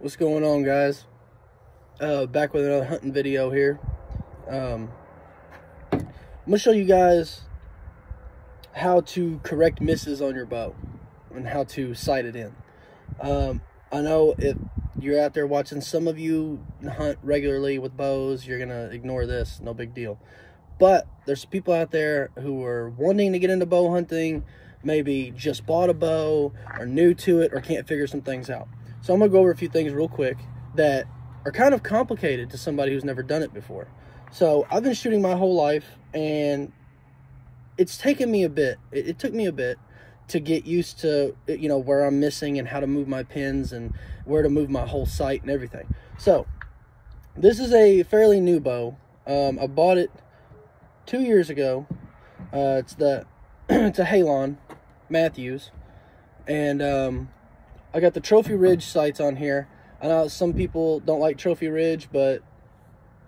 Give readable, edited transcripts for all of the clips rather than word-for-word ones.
What's going on, guys? Back with another hunting video here. I'm gonna show you guys how to correct misses on your bow and how to sight it in. I know if you're out there watching, some of you hunt regularly with bows, you're gonna ignore this, no big deal. But there's people out there who are wanting to get into bow hunting, maybe just bought a bow, or new to it, or can't figure some things out. So I'm gonna go over a few things real quick that are kind of complicated to somebody who's never done it before. So I've been shooting my whole life, and it's taken me a bit. It took me a bit to get used to, you know, where I'm missing and how to move my pins and where to move my whole sight and everything. So this is a fairly new bow. I bought it 2 years ago. It's a Halon Matthews, and I got the Trophy Ridge sights on here. I know some people don't like Trophy Ridge, but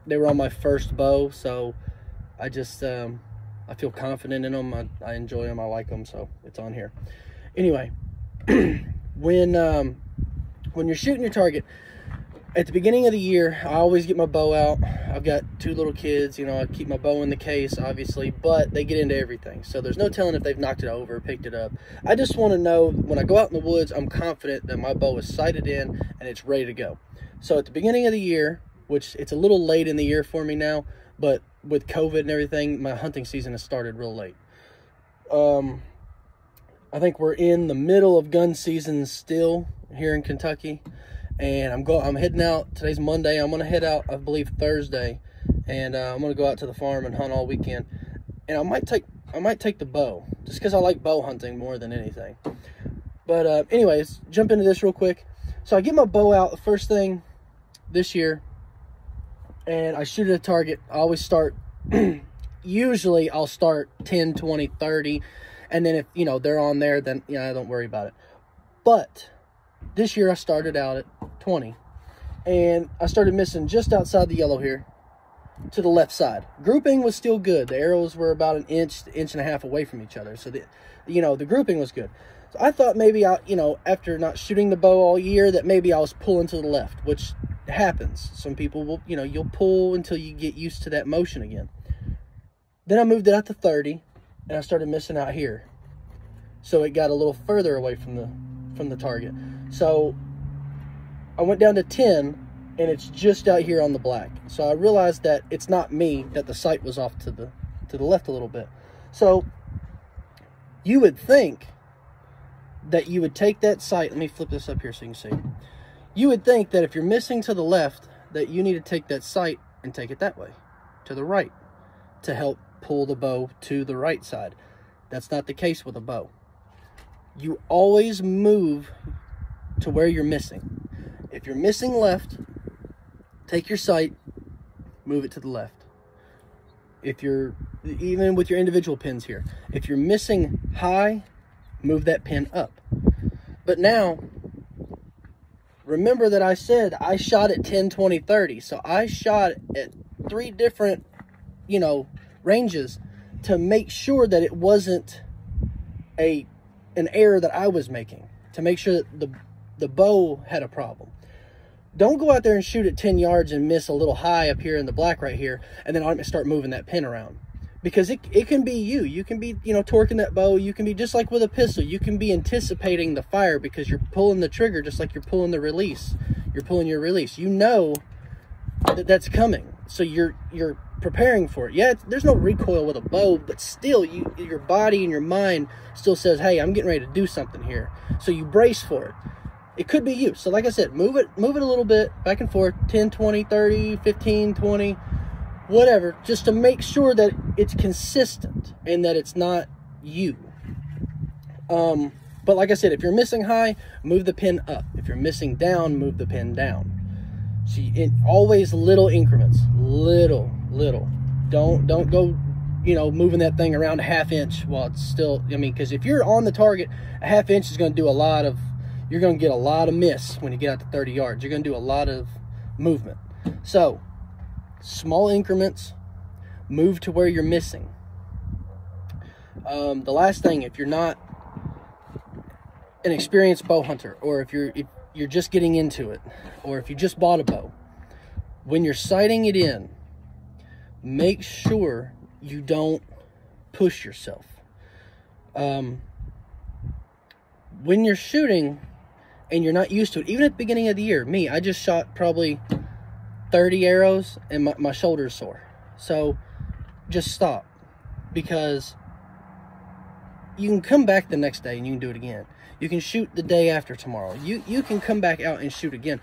they were on my first bow, so I just I feel confident in them. I enjoy them. I like them, so it's on here. Anyway, when you're shooting your target at the beginning of the year, I always get my bow out. I've got 2 little kids, you know, I keep my bow in the case, obviously, but they get into everything. So there's no telling if they've knocked it over, picked it up. I just want to know, when I go out in the woods, I'm confident that my bow is sighted in and it's ready to go. So at the beginning of the year, which it's a little late in the year for me now, but with COVID and everything, my hunting season has started real late. I think we're in the middle of gun season still here in Kentucky. And I'm heading out. Today's Monday. I'm gonna head out, I believe, Thursday, and I'm gonna go out to the farm and hunt all weekend. And I might take the bow, just because I like bow hunting more than anything. But anyways, jump into this real quick. So I get my bow out the first thing this year, and I shoot at a target. I always start. Usually I'll start 10, 20, 30, and then if you know they're on there, then I don't worry about it. But this year I started out at 20, and I started missing just outside the yellow here to the left side. Grouping was still good. The arrows were about an inch and a half away from each other, so the grouping was good. So I thought maybe after not shooting the bow all year, that maybe I was pulling to the left, which happens. Some people will, you'll pull until you get used to that motion again. Then I moved it out to 30, and I started missing out here, so it got a little further away from the target. So I went down to 10, and it's just out here on the black. So I realized that it's not me, that the sight was off to the left a little bit. So you would think that you would take that sight. Let me flip this up here so you can see. You would think that if you're missing to the left, that you need to take that sight and take it that way, to the right, to help pull the bow to the right side. That's not the case with a bow. You always move to where you're missing. If you're missing left, take your sight, move it to the left. If you're, even with your individual pins here, if you're missing high, move that pin up. But now, remember that I said I shot at 10, 20, 30. So I shot at 3 different, ranges to make sure that it wasn't an error that I was making, to make sure that the bow had a problem. Don't go out there and shoot at 10 yards and miss a little high up here in the black right here, and then start moving that pin around. Because it can be you. You can be, torquing that bow. You can be just like with a pistol. You can be anticipating the fire because you're pulling the trigger just like you're pulling the release. You're pulling your release. You know that that's coming. So you're preparing for it. Yeah, there's no recoil with a bow, but still, your body and your mind still says, hey, I'm getting ready to do something here. So you brace for it. It could be you. So like I said, move it a little bit back and forth, 10, 20, 30, 15, 20, whatever, just to make sure that it's consistent and that it's not you. But like I said, if you're missing high, move the pin up. If you're missing down, move the pin down. So always little increments, little. Don't go, moving that thing around a ½ inch while it's still, because if you're on the target, a ½ inch is going to do you're going to get a lot of miss when you get out to 30 yards. You're going to do a lot of movement. So small increments, move to where you're missing. The last thing, if you're not an experienced bow hunter, or if you're just getting into it, or if you just bought a bow, when you're sighting it in, make sure you don't push yourself. When you're shooting and you're not used to it, even at the beginning of the year, I just shot probably 30 arrows and my shoulder's sore. So just stop, because you can come back the next day and you can do it again. You can shoot the day after tomorrow. You can come back out and shoot again.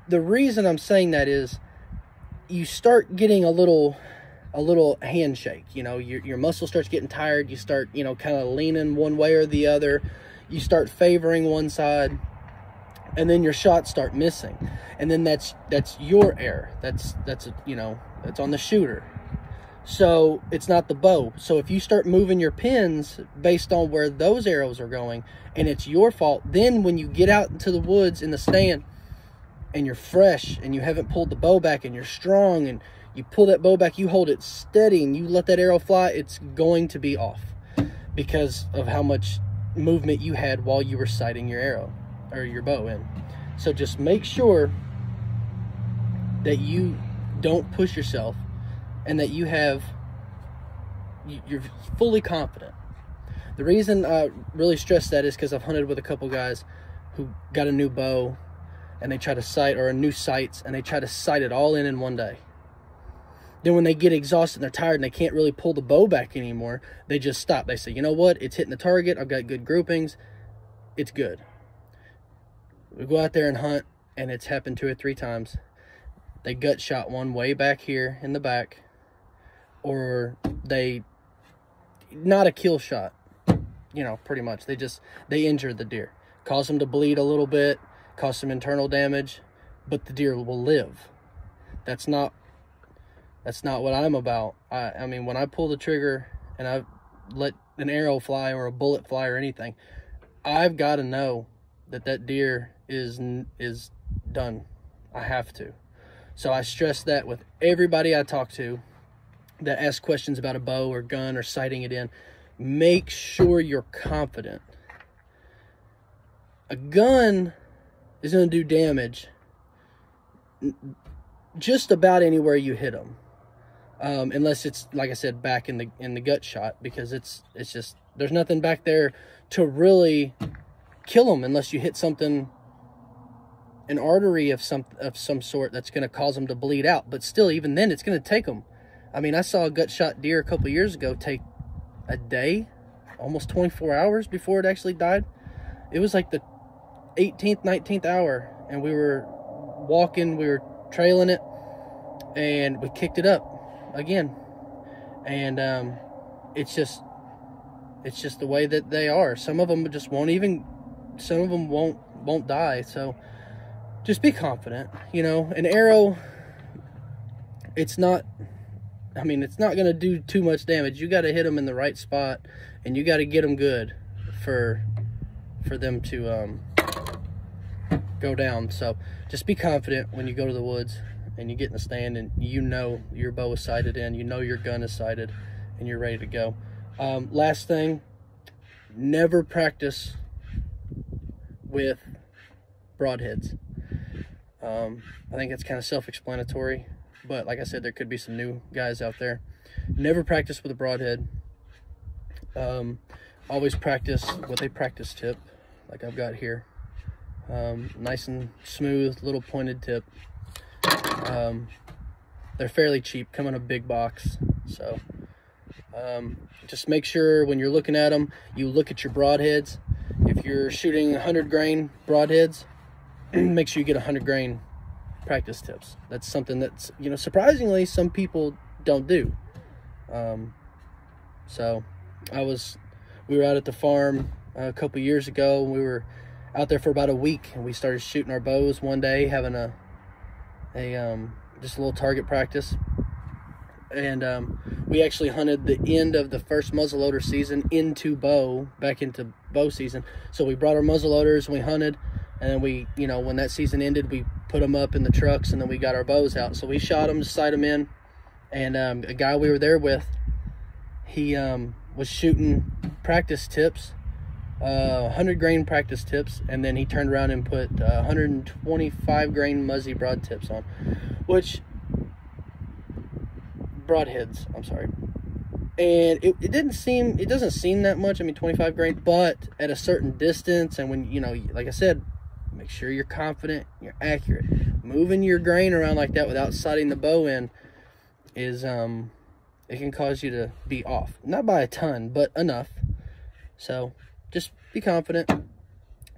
The reason I'm saying that is you start getting a little handshake. You know, your muscle starts getting tired. You start, you know, kind of leaning one way or the other. You start favoring one side, and then your shots start missing. And then that's your error. That's you know, that's on the shooter. So it's not the bow. So if you start moving your pins based on where those arrows are going, and it's your fault, then when you get out into the woods in the stand and you're fresh and you haven't pulled the bow back and you're strong and you pull that bow back, you hold it steady and you let that arrow fly, it's going to be off because of how much movement you had while you were sighting your arrow or your bow in. So just make sure that you don't push yourself and that you're fully confident. The reason I really stress that is because I've hunted with a couple guys who got a new bow and they try to sight, or a new sights, and they try to sight it all in one day. Then when they get exhausted and they're tired and they can't really pull the bow back anymore, they just stop. They say, you know what? It's hitting the target. I've got good groupings. It's good. We go out there and hunt, and it's happened 2 or 3 times. They gut shot one way back here in the back, or not a kill shot, you know, pretty much. They injured the deer. Caused them to bleed a little bit, caused some internal damage, but the deer will live. That's not what I'm about. I mean, when I pull the trigger and I let an arrow fly or a bullet fly or anything, I've got to know that deer is done. I have to. So I stress that with everybody I talk to that asks questions about a bow or gun or sighting it in. Make sure you're confident. A gun is going to do damage just about anywhere you hit them. Unless it's, like I said, back in the gut shot, because it's just, there's nothing back there to really kill them unless you hit something, an artery of some sort that's going to cause them to bleed out. But still, even then, it's going to take them. I mean, I saw a gut shot deer a couple of years ago take a day, almost 24 hours before it actually died. It was like the 18th, 19th hour, and we were walking, we were trailing it, and we kicked it up again. And it's just the way that they are. Some of them just won't even, some of them won't die. So just be confident. You know, an arrow, it's not going to do too much damage. You got to hit them in the right spot, and you got to get them good for them to go down. So just be confident when you go to the woods and you get in the stand and you know your bow is sighted in, you know your gun is sighted, and you're ready to go. Last thing, never practice with broadheads. I think it's kind of self-explanatory, but like I said, there could be some new guys out there. Never practice with a broadhead. Always practice with a practice tip, like I've got here. Nice and smooth, little pointed tip. They're fairly cheap, come in a big box. So just make sure when you're looking at them, you look at your broadheads. If you're shooting 100 grain broadheads, make sure you get 100 grain practice tips. That's something that's, you know, surprisingly some people don't do. So we were out at the farm a couple years ago, and we were out there for about a week, and we started shooting our bows one day, having just a little target practice. And we actually hunted the end of the first muzzleloader season back into bow season. So we brought our muzzleloaders and we hunted, and then we, you know, when that season ended, we put them up in the trucks, and then we got our bows out. So we shot them, sight them in, and a guy we were there with, he was shooting practice tips 100 grain practice tips, and then he turned around and put 125 grain Muzzy broad tips on, which broadheads, I'm sorry. And it doesn't seem that much. I mean, 25 grain, but at a certain distance, and when, you know, like I said, make sure you're confident, you're accurate. Moving your grain around like that without sighting the bow in is, it can cause you to be off. Not by a ton, but enough. So just be confident,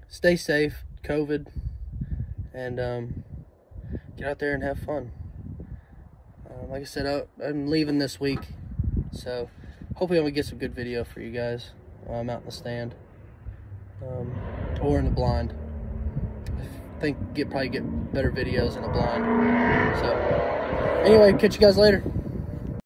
stay safe, COVID, and get out there and have fun. Like I said, I'm leaving this week, so hopefully I'm gonna get some good video for you guys while I'm out in the stand, or in the blind. I think probably get better videos in the blind. So anyway, catch you guys later.